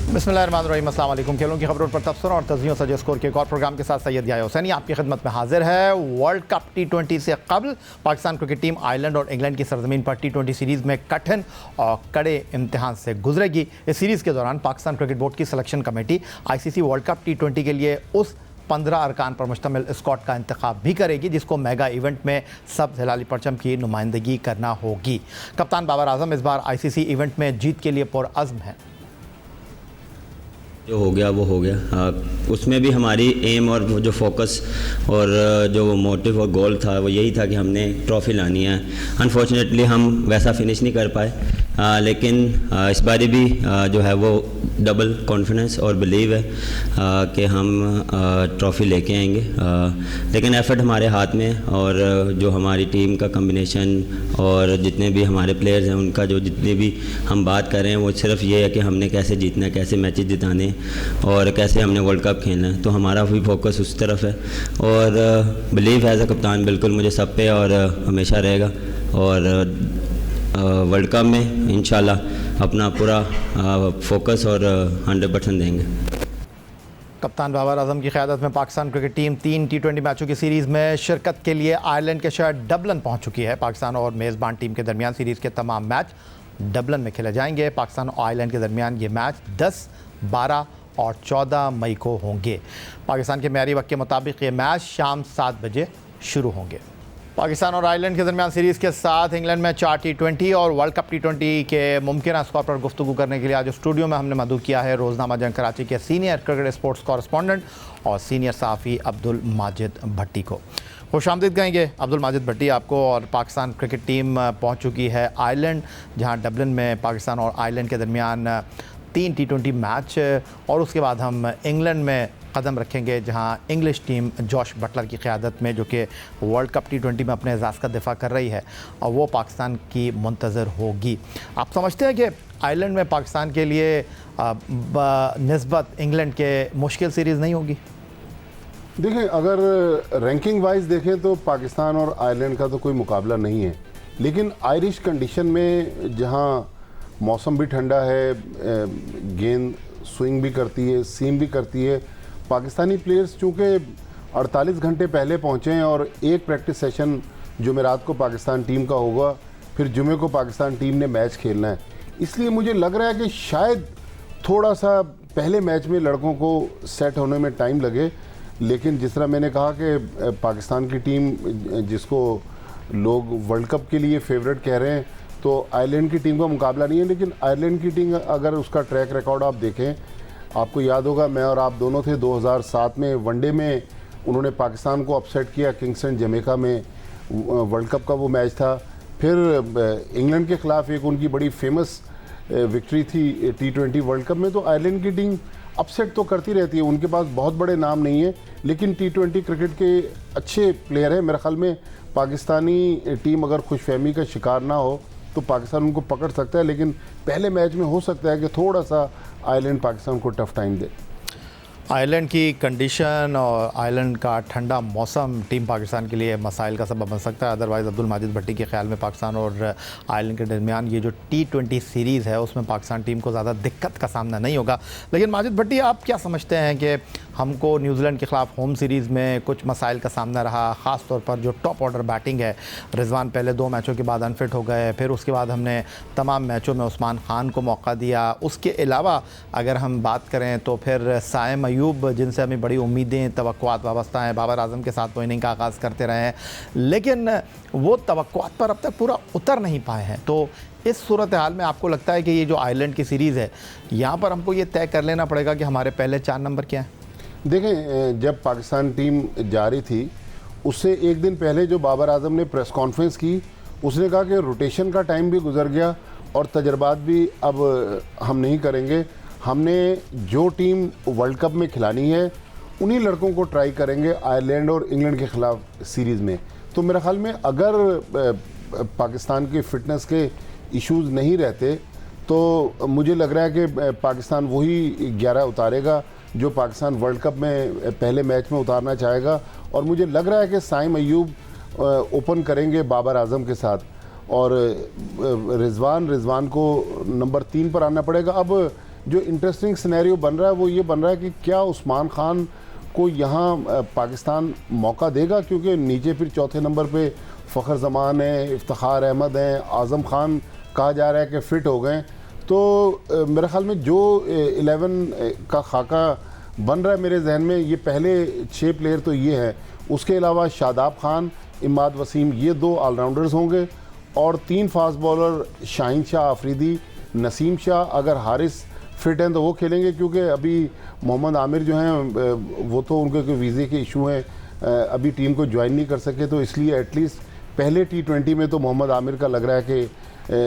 बिस्मिल्लाहिर्रहमानिर्रहीम, अस्सलाम वालेकुम। खेलों की खबरों पर तबसरा और तज़ियों सजे स्कोर के एक और प्रोग्राम के साथ सैयद याया हुसैनी आपकी खिदमत में हाजिर है। वर्ल्ड कप T20 से कबल पाकिस्तान क्रिकेट टीम आयरलैंड और इंग्लैंड की सरजमीन पर T20 सीरीज़ में कठिन और कड़े इम्तिहान से गुजरेगी। इस सीरीज़ के दौरान पाकिस्तान क्रिकेट बोर्ड की selection committee ICC world cup T20 के लिए उस 15 अरकान पर मुश्तमिल स्क्वाड का इंतखाब भी करेगी जिसको मेगा इवेंट में सब हिलाली परचम की नुमाइंदगी करना होगी। कप्तान बाबर आजम इस बार ICC इवेंट में जीत के लिए पुरअज़्म हैं। जो हो गया वो हो गया। उसमें भी हमारी एम और जो फोकस और जो मोटिव और गोल था वो यही था कि हमने ट्रॉफ़ी लानी है। अनफॉर्चुनेटली हम वैसा फिनिश नहीं कर पाए, लेकिन इस बारी भी जो है वो डबल कॉन्फिडेंस और बिलीव है कि हम ट्रॉफ़ी लेके आएंगे। लेकिन एफर्ट हमारे हाथ में और जो हमारी टीम का कम्बिनेशन और जितने भी हमारे प्लेयर्स हैं उनका जो जितनी भी हम बात कर रहे हैं वो सिर्फ ये है कि हमने कैसे जीतना है, कैसे मैचेस जिताने और कैसे हमने वर्ल्ड कप खेलना है। तो हमारा भी फोकस उस तरफ है और बिलीव एज अ कप्तान बिल्कुल मुझे सब पे और हमेशा रहेगा और वर्ल्ड कप में इंशाल्लाह अपना पूरा फोकस और 100% देंगे। कप्तान बाबर आजम की क़यादत में पाकिस्तान क्रिकेट टीम 3 T20 मैचों की सीरीज़ में शिरकत के लिए आयरलैंड के शहर डबलिन पहुंच चुकी है। पाकिस्तान और मेज़बान टीम के दरमियान सीरीज़ के तमाम मैच डबलिन में खेले जाएंगे। पाकिस्तान और आयरलैंड के दरमियान ये मैच 10, 12 और 14 मई को होंगे। पाकिस्तान के मेयारी वक्त के मुताबिक ये मैच शाम 7 बजे शुरू होंगे। पाकिस्तान और आयरलैंड के दरमियान सीरीज़ के साथ इंग्लैंड में 4 T20 और वर्ल्ड कप T20 के मुमकिन स्कोर पर गुफ्तगू करने के लिए आज स्टूडियो में हमने मदऊ किया है रोज़नामा जंग कराची के सीनियर क्रिकेट स्पोर्ट्स कॉरेस्पॉन्डेंट और सीनियर सहाफ़ी अब्दुल माजिद भट्टी को। खुशामदीद कहेंगे अब्दुल माजिद भट्टी आपको। और पाकिस्तान क्रिकेट टीम पहुँच चुकी है आयरलैंड, जहाँ डबलिन में पाकिस्तान और आयरलैंड के दरमियान 3 T20 मैच और उसके बाद हम इंग्लैंड में कदम रखेंगे जहां इंग्लिश टीम जॉश बटलर की क़यादत में जो कि वर्ल्ड कप T20 में अपने एजाज़ का दिफा कर रही है और वो पाकिस्तान की मुंतज़र होगी। आप समझते हैं कि आयरलैंड में पाकिस्तान के लिए निस्बत इंग्लैंड के मुश्किल सीरीज़ नहीं होगी? देखें, अगर रैंकिंग वाइज देखें तो पाकिस्तान और आयरलैंड का तो कोई मुकाबला नहीं है, लेकिन आयरिश कंडीशन में जहाँ मौसम भी ठंडा है, गेंद स्विंग भी करती है, सीम भी करती है, पाकिस्तानी प्लेयर्स चूँकि 48 घंटे पहले पहुँचे हैं और एक प्रैक्टिस सेशन जुमेरात को पाकिस्तान टीम का होगा, फिर जुमे को पाकिस्तान टीम ने मैच खेलना है, इसलिए मुझे लग रहा है कि शायद थोड़ा सा पहले मैच में लड़कों को सेट होने में टाइम लगे। लेकिन जिस तरह मैंने कहा कि पाकिस्तान की टीम जिसको लोग वर्ल्ड कप के लिए फेवरेट कह रहे हैं, तो आयरलैंड की टीम का मुकाबला नहीं है। लेकिन आयरलैंड की टीम अगर उसका ट्रैक रिकॉर्ड आप देखें, आपको याद होगा मैं और आप दोनों थे 2007 में वनडे में उन्होंने पाकिस्तान को अपसेट किया, किंग्सटन जमैका में वर्ल्ड कप का वो मैच था। फिर इंग्लैंड के ख़िलाफ़ एक उनकी बड़ी फेमस विक्ट्री थी T20 वर्ल्ड कप में। तो आयरलैंड की टीम अपसेट तो करती रहती है, उनके पास बहुत बड़े नाम नहीं है, लेकिन T20 क्रिकेट के अच्छे प्लेयर हैं। मेरे ख्याल में पाकिस्तानी टीम अगर खुशफहमी का शिकार ना हो तो पाकिस्तान उनको पकड़ सकता है, लेकिन पहले मैच में हो सकता है कि थोड़ा सा आयरलैंड पाकिस्तान को टफ टाइम दे। आयरलैंड की कंडीशन और आयरलैंड का ठंडा मौसम टीम पाकिस्तान के लिए मसाइल का सबब बन सकता है। अदरवाइज़ अब्दुल माजिद भट्टी के ख्याल में पाकिस्तान और आयरलैंड के दरमियान ये जो T20 सीरीज़ है उसमें पाकिस्तान टीम को ज़्यादा दिक्कत का सामना नहीं होगा। लेकिन माजिद भट्टी, आप क्या समझते हैं कि हमको न्यूजीलैंड के ख़िलाफ़ होम सीरीज़ में कुछ मसाइल का सामना रहा, ख़ास तौर पर जो टॉप ऑर्डर बैटिंग है। रिजवान पहले 2 मैचों के बाद अनफिट हो गए, फिर उसके बाद हमने तमाम मैचों में उस्मान खान को मौका दिया। उसके अलावा अगर हम बात करें तो फिर साइम अयूब, जिनसे हमें बड़ी उम्मीदें तवक्कुआत वाबस्ता हैं, बाबर आजम के साथ वो इनिंग का आगाज़ करते रहे हैं, लेकिन वो तवक्कुआत पर अब तक पूरा उतर नहीं पाए हैं। तो इस सूरत हाल में आपको लगता है कि ये जो आयरलैंड की सीरीज़ है, यहाँ पर हमको ये तय कर लेना पड़ेगा कि हमारे पहले 4 नंबर क्या हैं? देखें, जब पाकिस्तान टीम जा रही थी उससे एक दिन पहले जो बाबर आजम ने प्रेस कॉन्फ्रेंस की, उसने कहा कि रोटेशन का टाइम भी गुजर गया और तजर्बात भी अब हम नहीं करेंगे, हमने जो टीम वर्ल्ड कप में खिलानी है उन्हीं लड़कों को ट्राई करेंगे आयरलैंड और इंग्लैंड के ख़िलाफ़ सीरीज़ में। तो मेरे ख्याल में अगर पाकिस्तान के फ़िटनेस के इश्यूज़ नहीं रहते तो मुझे लग रहा है कि पाकिस्तान वही 11 उतारेगा जो पाकिस्तान वर्ल्ड कप में पहले मैच में उतारना चाहेगा। और मुझे लग रहा है कि साइम अयूब ओपन करेंगे बाबर आजम के साथ और रिजवान को नंबर 3 पर आना पड़ेगा। अब जो इंटरेस्टिंग सिनेरियो बन रहा है वो ये बन रहा है कि क्या उस्मान खान को यहाँ पाकिस्तान मौका देगा, क्योंकि नीचे फिर चौथे नंबर पे फ़खर जमान है, इफ्तिखार अहमद हैं, आज़म खान कहा जा रहा है कि फ़िट हो गए। तो मेरे ख़्याल में जो 11 का खाका बन रहा है मेरे जहन में, ये पहले 6 प्लेयर तो ये हैं, उसके अलावा शादाब खान, इमाद वसीम, ये 2 ऑलराउंडर्स होंगे और 3 फास्ट बॉलर शाहीन शाह आफरीदी, नसीम शाह, अगर हारिस फिट हैं तो वो खेलेंगे, क्योंकि अभी मोहम्मद आमिर जो हैं वो तो उनके वीज़े के इशू हैं, अभी टीम को ज्वाइन नहीं कर सके, तो इसलिए एटलीस्ट पहले T20 में तो मोहम्मद आमिर का लग रहा है कि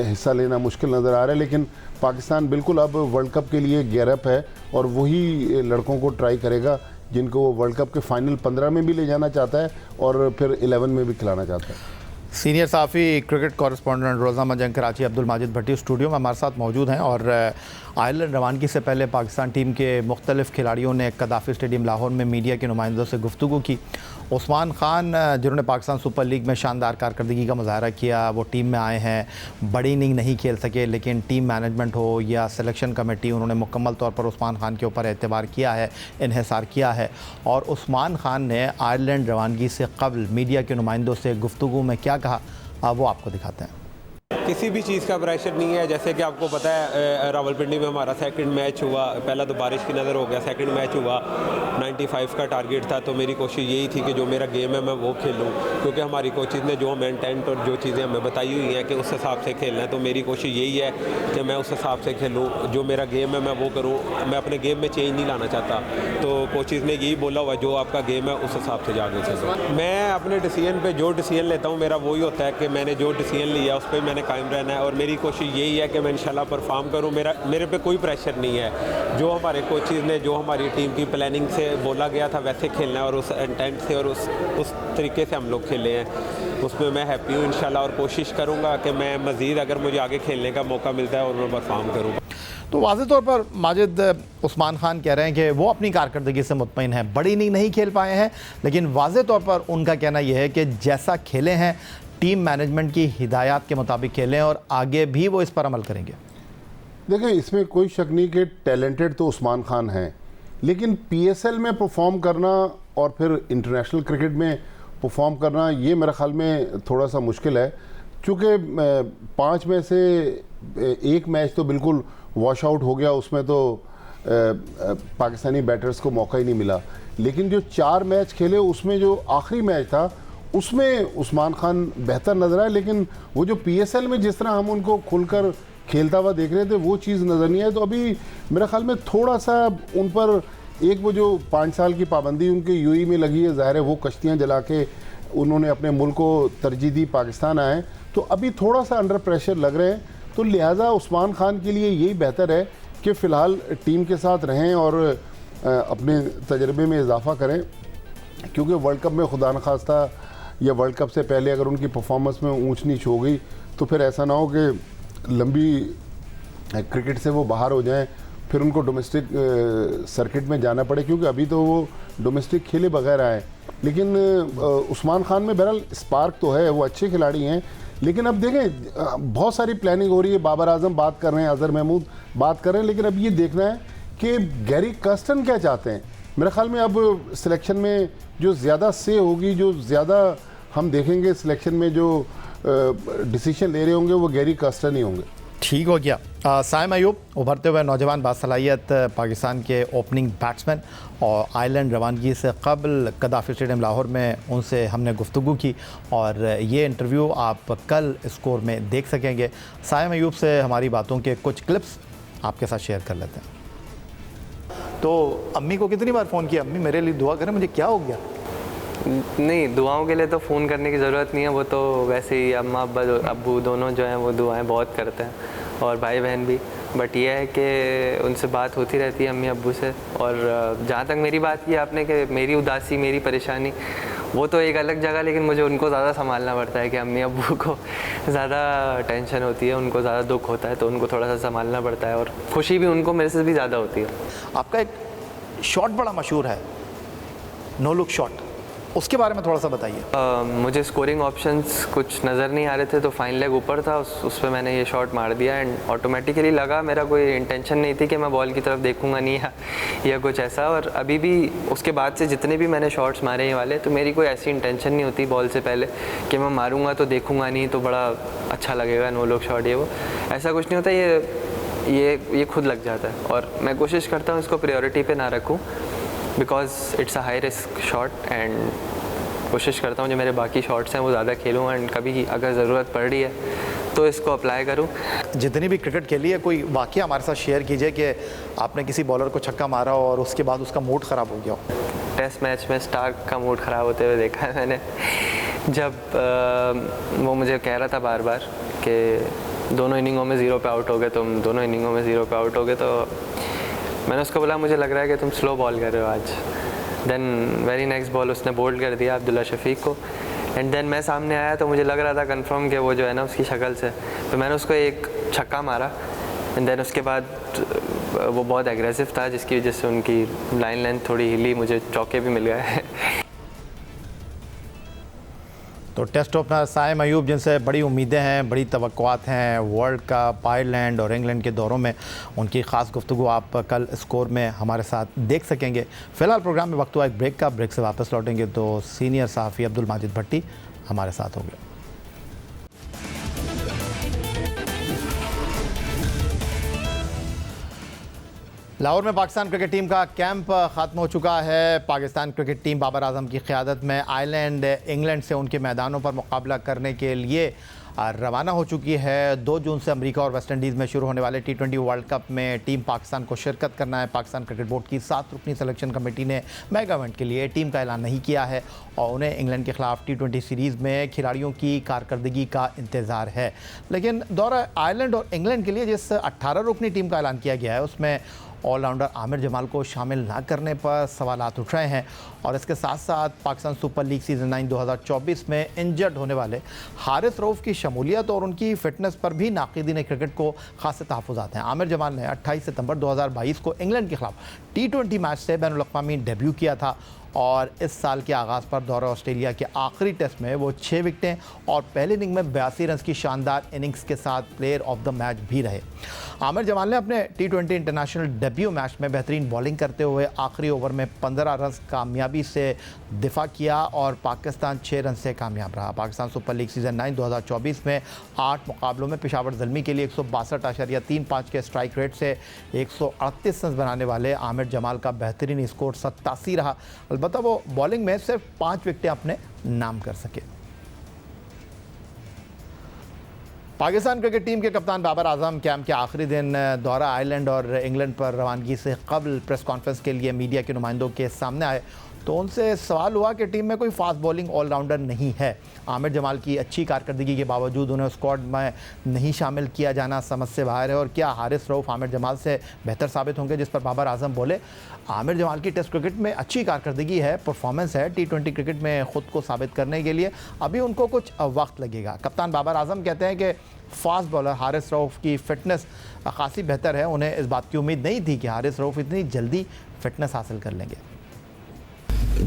हिस्सा लेना मुश्किल नज़र आ रहा है। लेकिन पाकिस्तान बिल्कुल अब वर्ल्ड कप के लिए गेयरअप है और वही लड़कों को ट्राई करेगा जिनको वो वर्ल्ड कप के फाइनल 15 में भी ले जाना चाहता है और फिर 11 में भी खिलाना चाहता है। सीनियर साफ़ी क्रिकेट कॉरेस्पॉन्डेंट रोज़नामा जंग कराची अब्दुल माजिद भट्टी स्टूडियो में हमारे साथ मौजूद हैं। और आयरलैंड रवानगी से पहले पाकिस्तान टीम के मुख्तलिफ़ खिलाड़ियों ने कदाफ़ी स्टेडियम लाहौर में मीडिया के नुमाइंदों से गुफ्तगू की। उस्मान खान जिन्होंने पाकिस्तान सुपर लीग में शानदार कारकर्दगी का मुजाहरा किया, वो टीम में आए हैं, बड़ी इनिंग नहीं खेल सके, लेकिन टीम मैनेजमेंट हो या सिलेक्शन कमेटी, उन्होंने मुकम्मल तौर पर उस्मान खान के ऊपर एतबार किया है, इन्हिसार किया है। और उस्मान खान ने आयरलैंड रवानगी से कबल मीडिया के नुमाइंदों से गुफ्तगू में क्या कहा, वो आपको दिखाते हैं। किसी भी चीज़ का प्रेशर नहीं है। जैसे कि आपको पता है रावलपिंडी में हमारा सेकंड मैच हुआ, पहला तो बारिश की नज़र हो गया, सेकंड मैच हुआ 95 का टारगेट था, तो मेरी कोशिश यही थी कि जो मेरा गेम है मैं वो खेलूं, क्योंकि हमारी कोचिज़ ने जो हमें इंटेंट और जो चीज़ें हमें बताई हुई हैं कि उस हिसाब से खेलना है, तो मेरी कोशिश यही है कि मैं उस हिसाब से खेलूँ, जो मेरा गेम है मैं वो करूँ, मैं अपने गेम में चेंज नहीं लाना चाहता। तो कोचिज़ ने यही बोला हुआ जो आपका गेम है उस हिसाब से जाके चलो। मैं अपने डिसीजन पे जो डिसीजन लेता हूँ मेरा वही होता है कि मैंने जो डिसीजन लिया उस पर मैंने कायम रहना है और मेरी कोशिश यही है कि मैं इंशाल्लाह परफॉर्म करूं। मेरे पे कोई प्रेशर नहीं है। जो हमारे कोचेज़ ने, जो हमारी टीम की प्लानिंग से बोला गया था वैसे खेलना है और उस इंटेंट से और उस तरीके से हम लोग खेले हैं, उसमें मैं हैप्पी हूँ इंशाल्लाह और कोशिश करूँगा कि मैं मज़ीद अगर मुझे आगे खेलने का मौका मिलता है और मैं परफॉर्म करूँ। तो वाज़ेह तौर पर माजिद, उस्मान खान कह रहे हैं कि वो अपनी कारकर्दगी से मुतमईन है, बड़ी इनिंग नहीं खेल पाए हैं, लेकिन वाज़ेह तौर पर उनका कहना यह है कि जैसा खेले हैं टीम मैनेजमेंट की हिदायत के मुताबिक खेलें और आगे भी वो इस पर अमल करेंगे। देखें, इसमें कोई शक नहीं कि टैलेंटेड तो उस्मान खान हैं, लेकिन PSL में परफॉर्म करना और फिर इंटरनेशनल क्रिकेट में परफॉर्म करना ये मेरे ख्याल में थोड़ा सा मुश्किल है, क्योंकि 5 में से 1 मैच तो बिल्कुल वॉश आउट हो गया, उसमें तो पाकिस्तानी बैटर्स को मौका ही नहीं मिला। लेकिन जो 4 मैच खेले उसमें जो आखिरी मैच था उसमें उस्मान खान बेहतर नज़र आए, लेकिन वो जो PSL में जिस तरह हम उनको खुलकर खेलता हुआ देख रहे थे वो चीज़ नज़र नहीं आई। तो अभी मेरे ख्याल में थोड़ा सा उन पर एक वो जो 5 साल की पाबंदी उनके UAE में लगी है, ज़ाहिर है वो कश्तियाँ जला के उन्होंने अपने मुल्क को तरजीह दी, पाकिस्तान आए, तो अभी थोड़ा सा अंडर प्रेशर लग रहे हैं। तो लिहाजा उस्मान खान के लिए यही बेहतर है कि फ़िलहाल टीम के साथ रहें और अपने तजर्बे में इजाफा करें, क्योंकि वर्ल्ड कप में खुदा न खास्ता या वर्ल्ड कप से पहले अगर उनकी परफॉर्मेंस में ऊंच नीच हो गई तो फिर ऐसा ना हो कि लंबी क्रिकेट से वो बाहर हो जाएं, फिर उनको डोमेस्टिक सर्किट में जाना पड़े, क्योंकि अभी तो वो डोमेस्टिक खेले बगैर आए। लेकिन उस्मान खान में बहरहाल स्पार्क तो है, वो अच्छे खिलाड़ी हैं, लेकिन अब देखें बहुत सारी प्लानिंग हो रही है, बाबर आजम बात कर रहे हैं, अजहर महमूद बात कर रहे हैं, लेकिन अब ये देखना है कि गैरी कर्स्टन क्या चाहते हैं। मेरे ख्याल में अब सिलेक्शन में जो ज़्यादा से होगी, जो ज़्यादा हम देखेंगे सिलेक्शन में जो डिसीजन ले रहे होंगे वो गैरी कर्स्टन ही होंगे। ठीक हो गया। साइम अयूब, उभरते हुए नौजवान बासलाहियत पाकिस्तान के ओपनिंग बैट्समैन, और आयरलैंड रवानगी से कबल कदाफ़ी स्टेडियम लाहौर में उनसे हमने गुफ्तगू की और ये इंटरव्यू आप कल स्कोर में देख सकेंगे। साइम अयूब से हमारी बातों के कुछ क्लिप्स आपके साथ शेयर कर लेते हैं। तो अम्मी को कितनी बार फ़ोन किया, अम्मी मेरे लिए दुआ करें, मुझे क्या हो गया? नहीं, दुआओं के लिए तो फ़ोन करने की ज़रूरत नहीं है, वो तो वैसे ही अम्मा अब्बू दोनों जो हैं वो दुआएं बहुत करते हैं और भाई बहन भी। बट ये है कि उनसे बात होती रहती है अम्मी अब्बू से। और जहाँ तक मेरी बात की आपने कि मेरी उदासी, मेरी परेशानी, वो तो एक अलग जगह, लेकिन मुझे उनको ज़्यादा संभालना पड़ता है कि अम्मी अब्बू को ज़्यादा टेंशन होती है, उनको ज़्यादा दुख होता है, तो उनको थोड़ा सा संभालना पड़ता है और खुशी भी उनको मेरे से भी ज़्यादा होती है। आपका एक शॉट बड़ा मशहूर है, नो लुक शॉट, उसके बारे में थोड़ा सा बताइए। मुझे स्कोरिंग ऑप्शंस कुछ नज़र नहीं आ रहे थे, तो फाइन लेग ऊपर था, उस पर मैंने ये शॉट मार दिया एंड ऑटोमेटिकली लगा, मेरा कोई इंटेंशन नहीं थी कि मैं बॉल की तरफ देखूंगा नहीं या कुछ ऐसा। और अभी भी उसके बाद से जितने भी मैंने शॉट्स मारे ये वाले, तो मेरी कोई ऐसी इंटेंशन नहीं होती बॉल से पहले कि मैं मारूंगा तो देखूंगा नहीं तो बड़ा अच्छा लगेगा नो लुक शॉट, ये वो ऐसा कुछ नहीं होता। ये खुद लग जाता है और मैं कोशिश करता हूँ इसको प्रायोरिटी पे ना रखूँ, because it's a high risk shot and कोशिश करता हूँ जो मेरे बाकी शॉट्स हैं वो ज़्यादा खेलूँ एंड कभी अगर ज़रूरत पड़ रही है तो इसको अप्लाई करूँ। जितनी भी क्रिकेट खेली है, कोई वाकया हमारे साथ शेयर कीजिए कि आपने किसी बॉलर को छक्का मारा हो और उसके बाद उसका मूड ख़राब हो गया हो। टेस्ट मैच में स्टार्क का मूड ख़राब होते हुए देखा है मैंने, जब वो मुझे कह रहा था बार बार कि दोनों इनिंगों में 0 पे आउट हो गए, तुम दोनों इनिंगों में 0 पे आउट हो गए, तो मैंने उसको बोला मुझे लग रहा है कि तुम स्लो बॉल कर रहे हो आज। देन वेरी नेक्स्ट बॉल उसने बोल्ड कर दिया अब्दुल्ला शफीक को एंड देन मैं सामने आया तो मुझे लग रहा था कंफर्म कि वो जो है ना उसकी शक्ल से, तो मैंने उसको एक छक्का मारा एंड देन उसके बाद वो बहुत एग्रेसिव था जिसकी वजह से उनकी लाइन लेंथ थोड़ी हिली, मुझे चौके भी मिल गए। तो टेस्ट ओपनर साइम अयूब, जिनसे बड़ी उम्मीदें हैं, बड़ी तवक्कुआत हैं वर्ल्ड कप, आयरलैंड और इंग्लैंड के दौरों में, उनकी ख़ास गुफ्तगू आप कल स्कोर में हमारे साथ देख सकेंगे। फ़िलहाल प्रोग्राम में वक्त हुआ एक ब्रेक का, ब्रेक से वापस लौटेंगे तो सीनियर सहाफ़ी अब्दुल माजिद भट्टी हमारे साथ होंगे। लाहौर में पाकिस्तान क्रिकेट टीम का कैंप ख़त्म हो चुका है। पाकिस्तान क्रिकेट टीम बाबर आजम की क़यादत में आयरलैंड, इंग्लैंड से उनके मैदानों पर मुकाबला करने के लिए रवाना हो चुकी है। 2 जून से अमेरिका और वेस्ट इंडीज़ में शुरू होने वाले T20 वर्ल्ड कप में टीम पाकिस्तान को शिरकत करना है। पाकिस्तान क्रिकेट बोर्ड की 7 रुकनी सिलेक्शन कमेटी ने मेगा इवेंट के लिए टीम का ऐलान नहीं किया है और उन्हें इंग्लैंड के ख़िलाफ़ T20 सीरीज़ में खिलाड़ियों की कारकर्दगी का इंतज़ार है। लेकिन दौरा आयरलैंड और इंग्लैंड के लिए जिस 18 रुकनी टीम का ऐलान किया गया है उसमें ऑलराउंडर आमिर जमाल को शामिल ना करने पर सवालात उठ रहे हैं और इसके साथ साथ पाकिस्तान सुपर लीग सीज़न 9 2024 में इंजर्ड होने वाले हारिस रऊफ़ की शमूलियत और उनकी फ़िटनेस पर भी नाक़िदीन क्रिकेट को ख़ास तहफ़्फ़ुज़ात हैं। आमिर जमाल ने 28 सितंबर 2022 को इंग्लैंड के ख़िलाफ़ T20 मैच से बैनुल-अक़वामी डेब्यू किया था और इस साल के आगाज़ पर दौरा ऑस्ट्रेलिया के आखिरी टेस्ट में वो 6 विकेटें और पहले इनिंग में 82 रन की शानदार इनिंग्स के साथ प्लेयर ऑफ द मैच भी रहे। आमिर जमाल ने अपने T20 इंटरनेशनल डेब्यू मैच में बेहतरीन बॉलिंग करते हुए आखिरी ओवर में 15 रन कामयाबी से दिफा किया और पाकिस्तान 6 रन से कामयाब रहा। पाकिस्तान सुपर लीग सीज़न 9 2024 में 8 मुकाबलों में पेशावर ज़ल्मी के लिए 162.35 के स्ट्राइक रेट से 138 रन बनाने वाले आमिर जमाल का बेहतरीन स्कोर 87 रहा। अलबत्ता वो बॉलिंग में सिर्फ 5 विकेटें अपने नाम कर सके। पाकिस्तान क्रिकेट टीम के कप्तान बाबर आजम कैंप के आखिरी दिन दौरा आयरलैंड और इंग्लैंड पर रवानगी से कबल प्रेस कॉन्फ्रेंस के लिए मीडिया के नुमाइंदों के सामने आए तो उनसे सवाल हुआ कि टीम में कोई फास्ट बॉलिंग ऑलराउंडर नहीं है। आमिर जमाल की अच्छी कारकर्दगी के बावजूद उन्हें स्क्वाड में नहीं शामिल किया जाना समझ से बाहर है और क्या हारिस रऊफ़ आमिर जमाल से बेहतर साबित होंगे, जिस पर बाबर आजम बोले आमिर जमाल की टेस्ट क्रिकेट में अच्छी कारकर्दगी है, परफॉर्मेंस है, T20 क्रिकेट में ख़ुद को साबित करने के लिए अभी उनको कुछ वक्त लगेगा। कप्तान बाबर आजम कहते हैं कि फास्ट बॉलर हारिस रऊफ़ की फ़िटनेस खासी बेहतर है। उन्हें इस बात की उम्मीद नहीं थी कि हारिस रऊफ़ इतनी जल्दी फ़िटनेस हासिल कर लेंगे।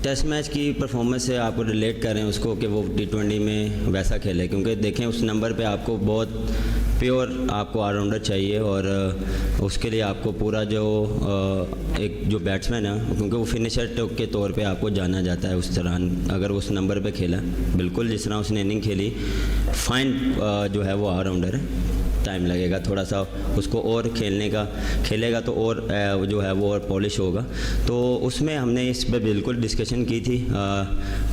टेस्ट मैच की परफॉर्मेंस से आपको रिलेट कर रहे हैं उसको कि वो T20 में वैसा खेले, क्योंकि देखें उस नंबर पे आपको बहुत प्योर आपको ऑलराउंडर चाहिए और उसके लिए आपको पूरा जो एक जो बैट्समैन है, क्योंकि वो फिनिशर के तौर पे आपको जाना जाता है उस तरह अगर उस नंबर पे खेला बिल्कुल जिस तरह उसने इनिंग खेली फाइन जो है वो ऑलराउंडर है। टाइम लगेगा थोड़ा सा उसको और खेलेगा तो और जो है वो और पॉलिश होगा। तो उसमें हमने इस पर बिल्कुल डिस्कशन की थी,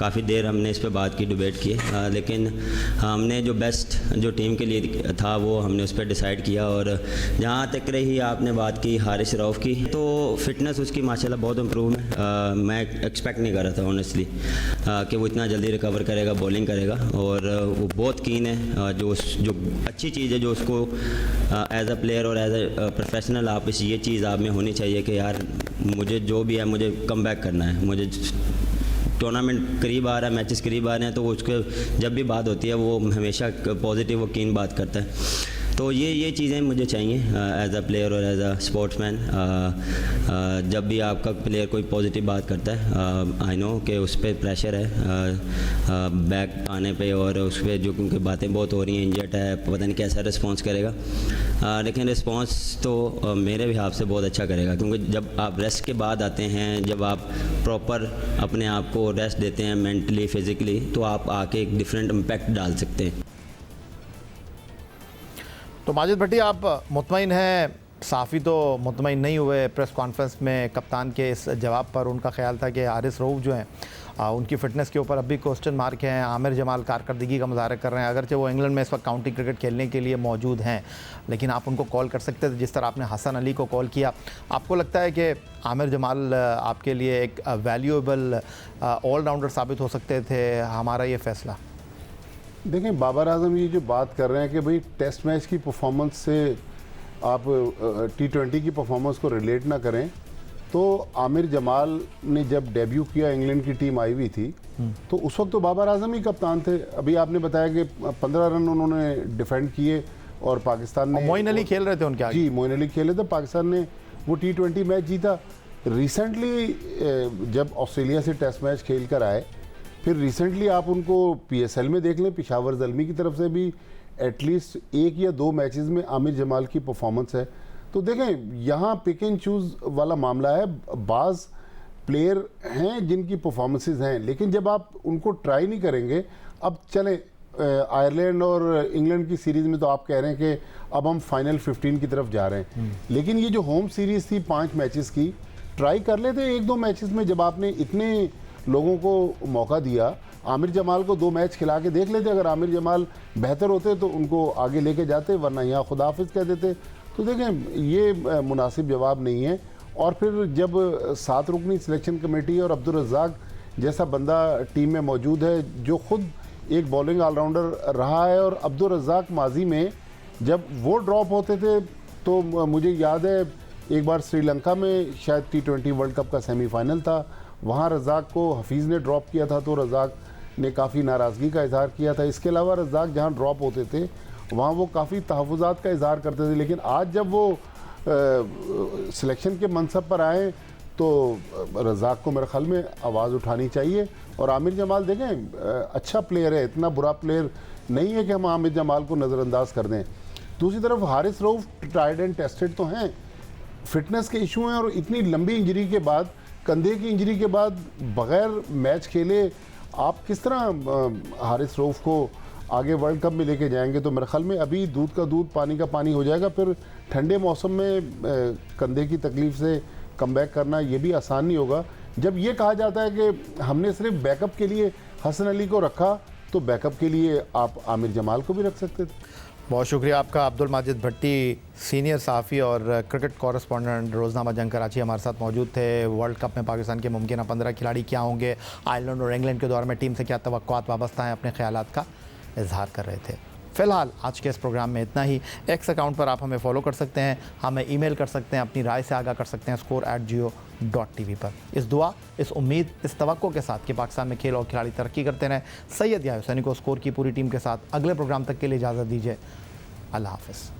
काफ़ी देर हमने इस पर बात की, डिबेट की, लेकिन हमने जो बेस्ट जो टीम के लिए था वो हमने उस पर डिसाइड किया। और जहाँ तक रही आपने बात की हारिस रऊफ़ की, तो फिटनेस उसकी माशाल्लाह बहुत इम्प्रूव है। मैं एक्सपेक्ट नहीं कर रहा था ऑनेस्टली कि वो इतना जल्दी रिकवर करेगा, बॉलिंग करेगा और वो बहुत कीन है। जो अच्छी चीज़ है जो उसको एज अ प्लेयर और एज अ प्रोफेशनल आप ये चीज़ आप में होनी चाहिए कि यार मुझे जो भी है मुझे कम बैक करना है, मुझे टूर्नामेंट करीब आ रहा है, मैचेस करीब आ रहे हैं, तो उसके जब भी बात होती है वो हमेशा पॉजिटिव व कीन बात करता है। तो ये चीज़ें मुझे चाहिए एज अ प्लेयर और एज अ स्पोर्ट्समैन। जब भी आपका प्लेयर कोई पॉजिटिव बात करता है, आई नो कि उस पर प्रेशर है बैक आने पे, और उस पर जो क्योंकि बातें बहुत हो रही हैं, इंजर्ड है, पता नहीं कैसा रिस्पॉन्स करेगा। लेकिन रिस्पॉन्स तो मेरे हिसाब से बहुत अच्छा करेगा, क्योंकि जब आप रेस्ट के बाद आते हैं, जब आप प्रॉपर अपने आप को रेस्ट देते हैं मेंटली फिज़िकली, तो आप आके एक डिफरेंट इम्पैक्ट डाल सकते हैं। तो माजिद भट्टी, आप मुतमईन हैं? साफ़ी तो मुतमईन नहीं हुए प्रेस कॉन्फ्रेंस में कप्तान के इस जवाब पर। उनका ख्याल था कि हारिस रऊफ़ जो हैं उनकी फ़िटनेस के ऊपर अब भी क्वेश्चन मार्क हैं। आमिर जमाल कारकर्दगी का मुज़ाहरा कर रहे हैं, अगरचे वो इंग्लैंड में इस वक्त काउंटी क्रिकेट खेलने के लिए मौजूद हैं, लेकिन आप उनको कॉल कर सकते थे जिस तरह आपने हसन अली को कॉल किया। आपको लगता है कि आमिर जमाल आपके लिए एक वैल्यूएबल ऑलराउंडर साबित हो सकते थे? हमारा ये फ़ैसला देखें, बाबर आजम ये जो बात कर रहे हैं कि भाई टेस्ट मैच की परफॉर्मेंस से आप T20 की परफॉर्मेंस को रिलेट ना करें, तो आमिर जमाल ने जब डेब्यू किया, इंग्लैंड की टीम आई हुई थी, तो उस वक्त तो बाबर आजम ही कप्तान थे। अभी आपने बताया कि 15 रन उन्होंने डिफेंड किए और पाकिस्तान ने, मोइन अली खेल रहे थे उनके आगे। जी, मोइन अली खेले थे, पाकिस्तान ने वो T20 मैच जीता। रिसेंटली जब ऑस्ट्रेलिया से टेस्ट मैच खेल कर आए, फिर रिसेंटली आप उनको PSL में देख लें, पेशावर ज़ल्मी की तरफ से भी एटलीस्ट 1 या 2 मैचेस में आमिर जमाल की परफॉर्मेंस है। तो देखें, यहाँ पिक एंड चूज़ वाला मामला है। बाज़ प्लेयर हैं जिनकी परफॉर्मेंसेस हैं, लेकिन जब आप उनको ट्राई नहीं करेंगे, अब चलें आयरलैंड और इंग्लैंड की सीरीज़ में तो आप कह रहे हैं कि अब हम फाइनल 15 की तरफ जा रहे हैं, लेकिन ये जो होम सीरीज़ थी 5 मैचेस की, ट्राई कर लेते 1-2 मैचेस में। जब आपने इतने लोगों को मौका दिया, आमिर जमाल को 2 मैच खिला के देख लेते। अगर आमिर जमाल बेहतर होते तो उनको आगे लेके जाते, वरना यहाँ खुदा हाफिज़ कह देते। तो देखें, ये मुनासिब जवाब नहीं है। और फिर जब 7 रुकनी सिलेक्शन कमेटी और अब्दुल रज़ाक जैसा बंदा टीम में मौजूद है जो ख़ुद एक बॉलिंग ऑलराउंडर रहा है, और अब्दुल रज़ाक माजी में जब वो ड्रॉप होते थे, तो मुझे याद है एक बार श्रीलंका में शायद T20 वर्ल्ड कप का सेमीफाइनल था, वहाँ रज़ाक को हफीज़ ने ड्रॉप किया था, तो रज़ाक ने काफ़ी नाराज़गी का इजहार किया था। इसके अलावा रज़ाक जहाँ ड्रॉप होते थे वहाँ वो काफ़ी तहफ़्फ़ुज़ात का इजहार करते थे, लेकिन आज जब वो सिलेक्शन के मनसब पर आए तो रज़ाक को मेरे ख्याल में आवाज़ उठानी चाहिए। और आमिर जमाल देखें, अच्छा प्लेयर है, इतना बुरा प्लेयर नहीं है कि हम आमिर जमाल को नज़रअंदाज कर दें। दूसरी तरफ Haris Rauf tried and tested तो हैं, फिटनेस के इशू हैं, और इतनी लंबी इंजरी के बाद, कंधे की इंजरी के बाद बग़ैर मैच खेले आप किस तरह हारिस रऊफ़ को आगे वर्ल्ड कप में लेके जाएंगे? तो मेरे ख्याल में अभी दूध का दूध पानी का पानी हो जाएगा। फिर ठंडे मौसम में कंधे की तकलीफ़ से कमबैक करना ये भी आसान नहीं होगा। जब ये कहा जाता है कि हमने सिर्फ बैकअप के लिए हसन अली को रखा, तो बैकअप के लिए आप आमिर जमाल को भी रख सकते थे। बहुत शुक्रिया आपका। अब्दुल माजिद भट्टी, सीनियर सहाफ़ी और क्रिकेट कॉरेस्पॉन्डेंट, रोज़नामा जंग कराची, हमारे साथ मौजूद थे। वर्ल्ड कप में पाकिस्तान के मुमकिन 15 खिलाड़ी क्या होंगे, आयरलैंड और इंग्लैंड के दौर में टीम से क्या तवक्कुआत वाबस्ता हैं, अपने ख्यालात का इजहार कर रहे थे। फ़िलहाल आज के इस प्रोग्राम में इतना ही। एक्स अकाउंट पर आप हमें फॉलो कर सकते हैं, हमें ईमेल कर सकते हैं, अपनी राय से आगाह कर सकते हैं score@geo.tv पर। इस दुआ, इस उम्मीद, इस तवक्को के साथ कि पाकिस्तान में खेल और खिलाड़ी तरक्की करते रहें, सैयद या हुसैनी को स्कोर की पूरी टीम के साथ अगले प्रोग्राम तक के लिए इजाज़त दीजिए। अल्लाह हाफ़िज़।